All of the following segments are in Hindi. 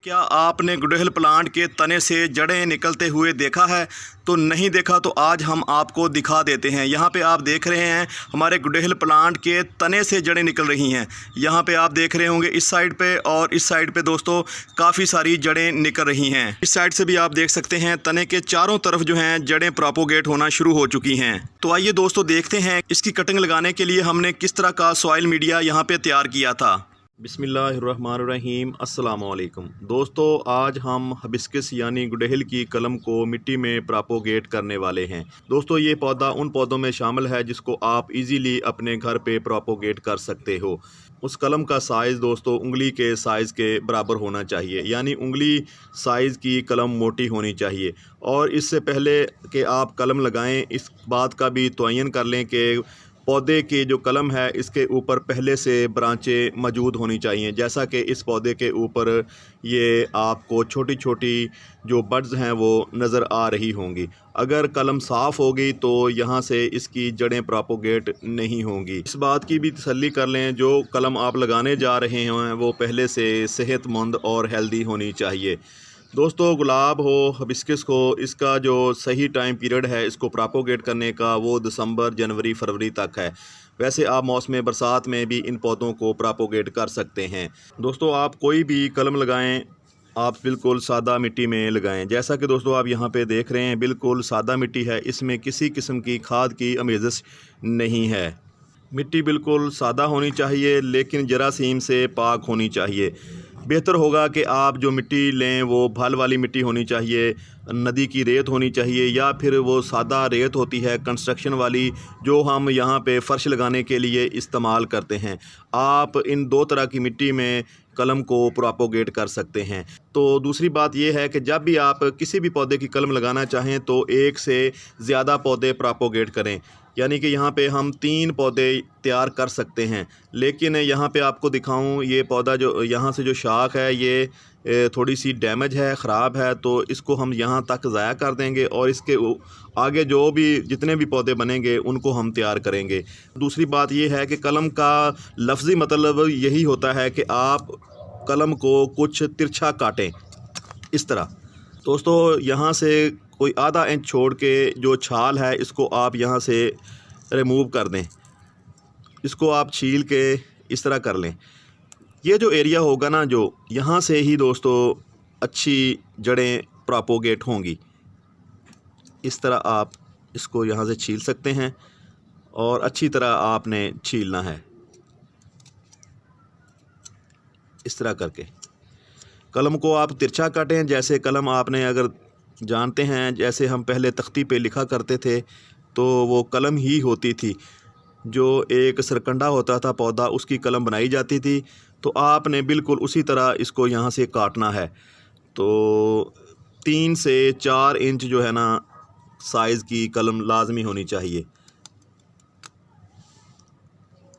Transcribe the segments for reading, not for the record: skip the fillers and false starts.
क्या आपने गुड़हल प्लांट के तने से जड़ें निकलते हुए देखा है? तो नहीं देखा तो आज हम आपको दिखा देते हैं। यहाँ पे आप देख रहे हैं हमारे गुड़हल प्लांट के तने से जड़ें निकल रही हैं। यहाँ पे आप देख रहे होंगे इस साइड पे और इस साइड पे दोस्तों काफ़ी सारी जड़ें निकल रही हैं। इस साइड से भी आप देख सकते हैं तने के चारों तरफ जो हैं जड़ें प्रोपोगेट होना शुरू हो चुकी हैं। तो आइए दोस्तों देखते हैं इसकी कटिंग लगाने के लिए हमने किस तरह का सॉइल मीडिया यहाँ पे तैयार किया था। बिस्मिल्लाहिर्रहमानिर्रहीम, अस्सलाम वालेकुम दोस्तों। आज हम हिबिस्कस यानी गुड़हल की कलम को मिट्टी में प्रोपोगेट करने वाले हैं। दोस्तों ये पौधा उन पौधों में शामिल है जिसको आप इजीली अपने घर पे प्रोपोगेट कर सकते हो। उस कलम का साइज़ दोस्तों उंगली के साइज़ के बराबर होना चाहिए, यानी उंगली साइज़ की कलम मोटी होनी चाहिए। और इससे पहले कि आप कलम लगाएं इस बात का भी तयन कर लें कि पौधे की जो कलम है इसके ऊपर पहले से ब्रांचें मौजूद होनी चाहिए। जैसा कि इस पौधे के ऊपर ये आपको छोटी छोटी जो बड्स हैं वो नज़र आ रही होंगी। अगर कलम साफ़ होगी तो यहाँ से इसकी जड़ें प्रोपोगेट नहीं होंगी। इस बात की भी तसल्ली कर लें जो कलम आप लगाने जा रहे हैं वो पहले से सेहतमंद और हेल्दी होनी चाहिए। दोस्तों गुलाब हो हिबिस्कस हो, इसका जो सही टाइम पीरियड है इसको प्रोपोगेट करने का वो दिसंबर जनवरी फरवरी तक है। वैसे आप मौसम बरसात में भी इन पौधों को प्रोपोगेट कर सकते हैं। दोस्तों आप कोई भी कलम लगाएं आप बिल्कुल सादा मिट्टी में लगाएं। जैसा कि दोस्तों आप यहाँ पे देख रहे हैं बिल्कुल सादा मिट्टी है, इसमें किसी किस्म की खाद की आमेज़श नहीं है। मिट्टी बिल्कुल सादा होनी चाहिए लेकिन जरासीम से पाक होनी चाहिए। बेहतर होगा कि आप जो मिट्टी लें वो भल वाली मिट्टी होनी चाहिए, नदी की रेत होनी चाहिए, या फिर वो सादा रेत होती है कंस्ट्रक्शन वाली जो हम यहाँ पे फ़र्श लगाने के लिए इस्तेमाल करते हैं। आप इन दो तरह की मिट्टी में कलम को प्रोपोगेट कर सकते हैं। तो दूसरी बात यह है कि जब भी आप किसी भी पौधे की कलम लगाना चाहें तो एक से ज़्यादा पौधे प्रोपोगेट करें, यानी कि यहाँ पे हम 3 पौधे तैयार कर सकते हैं। लेकिन यहाँ पे आपको दिखाऊं ये पौधा जो यहाँ से जो शाख है ये थोड़ी सी डैमेज है, ख़राब है, तो इसको हम यहाँ तक ज़ाया कर देंगे और इसके आगे जो भी जितने भी पौधे बनेंगे उनको हम तैयार करेंगे। दूसरी बात ये है कि कलम का लफ्ज़ी मतलब यही होता है कि आप कलम को कुछ तिरछा काटें इस तरह। दोस्तों यहाँ से कोई आधा इंच छोड़ के जो छाल है इसको आप यहाँ से रिमूव कर दें, इसको आप छील के इस तरह कर लें। ये जो एरिया होगा ना जो यहाँ से ही दोस्तों अच्छी जड़ें प्रोपोगेट होंगी। इस तरह आप इसको यहाँ से छील सकते हैं और अच्छी तरह आपने छीलना है इस तरह करके। कलम को आप तिरछा काटें, जैसे कलम आपने अगर जानते हैं जैसे हम पहले तख्ती पे लिखा करते थे तो वो कलम ही होती थी, जो एक सरकंडा होता था पौधा उसकी कलम बनाई जाती थी। तो आपने बिल्कुल उसी तरह इसको यहाँ से काटना है। तो 3 से 4 इंच जो है ना साइज़ की कलम लाजमी होनी चाहिए।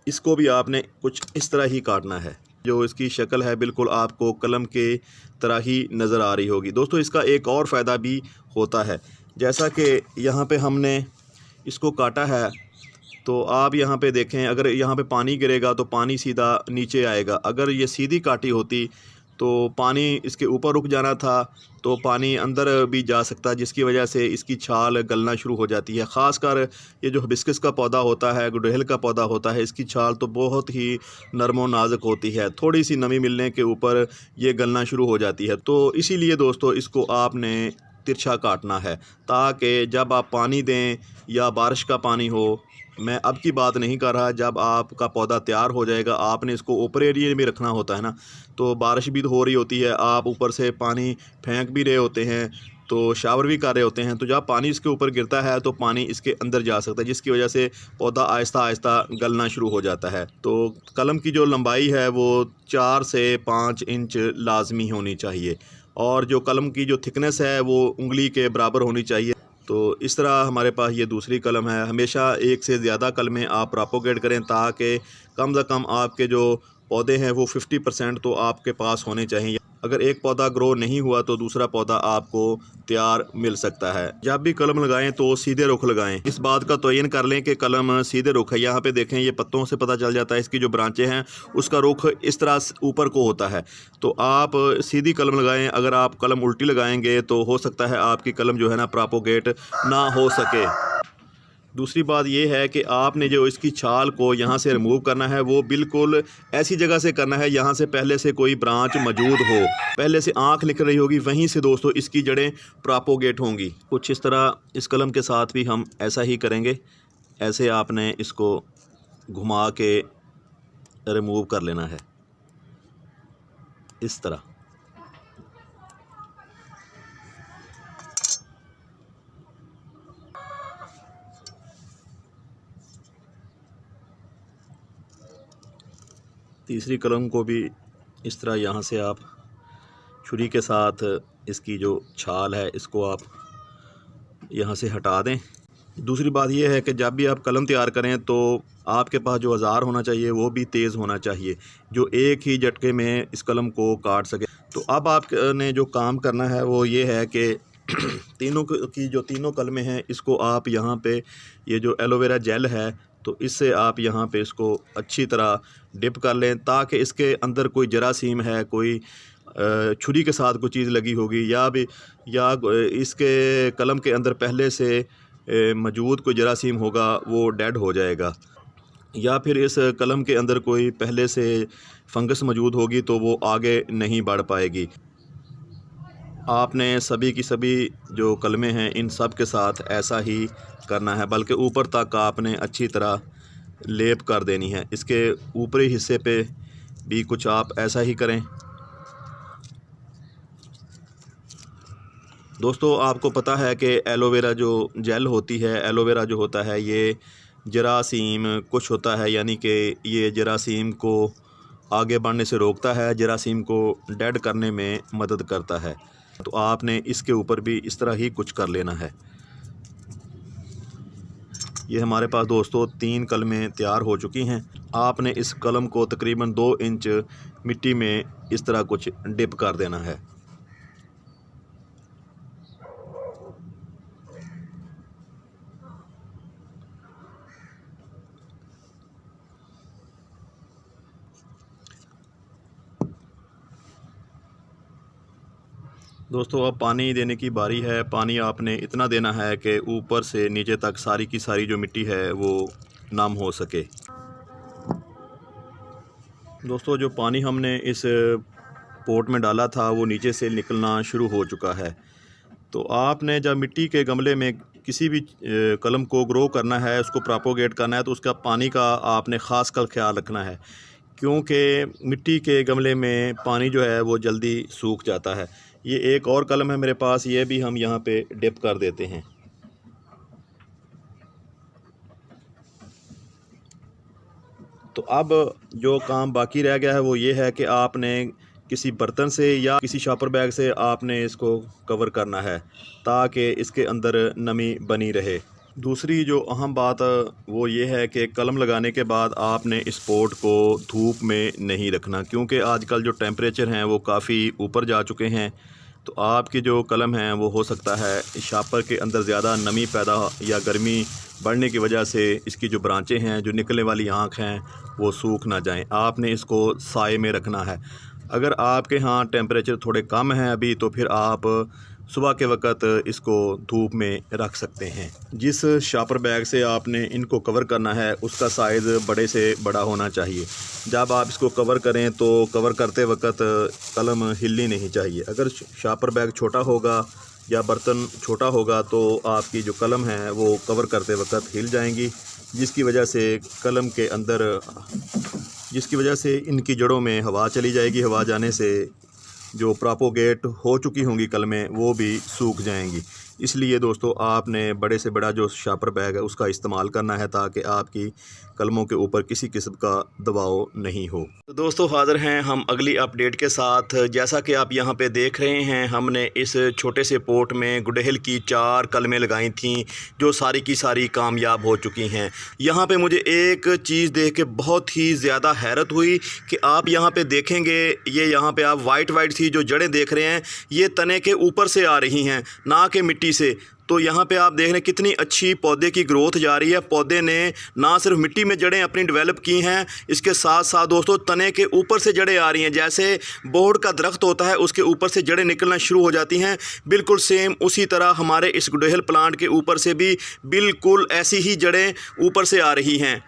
इसको भी आपने कुछ इस तरह ही काटना है। जो इसकी शक्ल है बिल्कुल आपको कलम के तरह ही नज़र आ रही होगी। दोस्तों इसका एक और फ़ायदा भी होता है, जैसा कि यहाँ पे हमने इसको काटा है तो आप यहाँ पे देखें अगर यहाँ पे पानी गिरेगा तो पानी सीधा नीचे आएगा। अगर ये सीधी काटी होती तो पानी इसके ऊपर रुक जाना था तो पानी अंदर भी जा सकता, जिसकी वजह से इसकी छाल गलना शुरू हो जाती है। ख़ासकर ये जो हिबिस्कस का पौधा होता है, गुड़हल का पौधा होता है, इसकी छाल तो बहुत ही नरम और नाजुक होती है। थोड़ी सी नमी मिलने के ऊपर ये गलना शुरू हो जाती है। तो इसीलिए दोस्तों इसको आपने तिरछा काटना है ताकि जब आप पानी दें या बारिश का पानी हो, मैं अब की बात नहीं कर रहा, जब आपका पौधा तैयार हो जाएगा आपने इसको ऊपर एरिया में रखना होता है ना, तो बारिश भी हो रही होती है, आप ऊपर से पानी फेंक भी रहे होते हैं, तो शावर भी कर रहे होते हैं, तो जब पानी इसके ऊपर गिरता है तो पानी इसके अंदर जा सकता है, जिसकी वजह से पौधा आहिस्ता आहिस्ता गलना शुरू हो जाता है। तो कलम की जो लंबाई है वो 4 से 5 इंच लाजमी होनी चाहिए और जो कलम की जो थिकनेस है वो उंगली के बराबर होनी चाहिए। तो इस तरह हमारे पास ये दूसरी कलम है। हमेशा एक से ज़्यादा कलमें आप प्रोपोगेट करें ताकि कम से कम आपके जो पौधे हैं वो 50% तो आपके पास होने चाहिए। अगर एक पौधा ग्रो नहीं हुआ तो दूसरा पौधा आपको तैयार मिल सकता है। जब भी कलम लगाएं तो सीधे रुख लगाएं। इस बात का तयन कर लें कि कलम सीधे रुख है। यहाँ पे देखें, ये पत्तों से पता चल जाता है, इसकी जो ब्रांचें हैं उसका रुख इस तरह ऊपर को होता है। तो आप सीधी कलम लगाएं। अगर आप कलम उल्टी लगाएंगे तो हो सकता है आपकी कलम जो है ना प्रोपोगेट ना हो सके। दूसरी बात यह है कि आपने जो इसकी छाल को यहाँ से रिमूव करना है वो बिल्कुल ऐसी जगह से करना है यहाँ से पहले से कोई ब्रांच मौजूद हो, पहले से आँख निकल रही होगी, वहीं से दोस्तों इसकी जड़ें प्रोपोगेट होंगी। कुछ इस तरह इस कलम के साथ भी हम ऐसा ही करेंगे। ऐसे आपने इसको घुमा के रिमूव कर लेना है इस तरह। तीसरी कलम को भी इस तरह यहाँ से आप छुरी के साथ इसकी जो छाल है इसको आप यहाँ से हटा दें। दूसरी बात यह है कि जब भी आप कलम तैयार करें तो आपके पास जो औजार होना चाहिए वो भी तेज़ होना चाहिए, जो एक ही झटके में इस कलम को काट सके। तो अब आपने जो काम करना है वो ये है कि तीनों की जो तीनों कलमें हैं इसको आप यहाँ पे ये जो एलोवेरा जेल है तो इससे आप यहाँ पे इसको अच्छी तरह डिप कर लें, ताकि इसके अंदर कोई जरासीम है, कोई छुरी के साथ कोई चीज़ लगी होगी या इसके कलम के अंदर पहले से मौजूद कोई जरासीम होगा वो डेड हो जाएगा, या फिर इस कलम के अंदर कोई पहले से फंगस मौजूद होगी तो वो आगे नहीं बढ़ पाएगी। आपने सभी की सभी जो कलमें हैं इन सब के साथ ऐसा ही करना है, बल्कि ऊपर तक आपने अच्छी तरह लेप कर देनी है। इसके ऊपरी हिस्से पे भी कुछ आप ऐसा ही करें। दोस्तों आपको पता है कि एलोवेरा जो जेल होती है, एलोवेरा जो होता है ये जरासीम कुछ होता है, यानी कि ये जरासीम को आगे बढ़ने से रोकता है, जरासीम को डेड करने में मदद करता है। तो आपने इसके ऊपर भी इस तरह ही कुछ कर लेना है। ये हमारे पास दोस्तों 3 कलमें तैयार हो चुकी हैं। आपने इस कलम को तकरीबन 2 इंच मिट्टी में इस तरह कुछ डिप कर देना है। दोस्तों अब पानी देने की बारी है। पानी आपने इतना देना है कि ऊपर से नीचे तक सारी की सारी जो मिट्टी है वो नम हो सके। दोस्तों जो पानी हमने इस पोट में डाला था वो नीचे से निकलना शुरू हो चुका है। तो आपने जब मिट्टी के गमले में किसी भी कलम को ग्रो करना है, उसको प्रोपोगेट करना है, तो उसका पानी का आपने ख़ास कर ख्याल रखना है, क्योंकि मिट्टी के गमले में पानी जो है वो जल्दी सूख जाता है। ये एक और कलम है मेरे पास, ये भी हम यहाँ पे डिप कर देते हैं। तो अब जो काम बाकी रह गया है वो ये है कि आपने किसी बर्तन से या किसी शॉपर बैग से आपने इसको कवर करना है ताकि इसके अंदर नमी बनी रहे। दूसरी जो अहम बात वो ये है कि कलम लगाने के बाद आपने इस पोट को धूप में नहीं रखना, क्योंकि आजकल जो टेम्परेचर हैं वो काफ़ी ऊपर जा चुके हैं। तो आपकी जो कलम है वो हो सकता है शॉपर के अंदर ज़्यादा नमी पैदा या गर्मी बढ़ने की वजह से इसकी जो ब्रांचें हैं, जो निकलने वाली आँख हैं, वो सूख ना जाएं। आपने इसको साए में रखना है। अगर आपके यहाँ टेम्परेचर थोड़े कम हैं अभी, तो फिर आप सुबह के वक्त इसको धूप में रख सकते हैं। जिस शॉपर बैग से आपने इनको कवर करना है उसका साइज़ बड़े से बड़ा होना चाहिए। जब आप इसको कवर करें तो कवर करते वक्त कलम हिलनी नहीं चाहिए। अगर शॉपर बैग छोटा होगा या बर्तन छोटा होगा तो आपकी जो कलम है वो कवर करते वक्त हिल जाएंगी, जिसकी वजह से इनकी जड़ों में हवा चली जाएगी। हवा जाने से जो प्रोपोगेट हो चुकी होंगी कलमें वो भी सूख जाएंगी। इसलिए दोस्तों आपने बड़े से बड़ा जो शापर बैग है उसका इस्तेमाल करना है ताकि आपकी कलमों के ऊपर किसी किस्म का दबाव नहीं हो। तो दोस्तों हाज़िर हैं हम अगली अपडेट के साथ। जैसा कि आप यहां पे देख रहे हैं, हमने इस छोटे से पोर्ट में गुड़हल की 4 कलमें लगाई थीं जो सारी की सारी कामयाब हो चुकी हैं। यहां पे मुझे एक चीज़ देख के बहुत ही ज़्यादा हैरत हुई कि आप यहां पे देखेंगे, ये यहाँ पे आप वाइट सी जो जड़ें देख रहे हैं ये तने के ऊपर से आ रही हैं, ना कि मिट्टी से। तो यहाँ पे आप देख रहे हैं कितनी अच्छी पौधे की ग्रोथ जा रही है। पौधे ने ना सिर्फ मिट्टी में जड़ें अपनी डेवलप की हैं, इसके साथ साथ दोस्तों तने के ऊपर से जड़ें आ रही हैं। जैसे बोर्ड का दरख्त होता है उसके ऊपर से जड़ें निकलना शुरू हो जाती हैं, बिल्कुल सेम उसी तरह हमारे इस गुड़हल प्लांट के ऊपर से भी बिल्कुल ऐसी ही जड़ें ऊपर से आ रही हैं।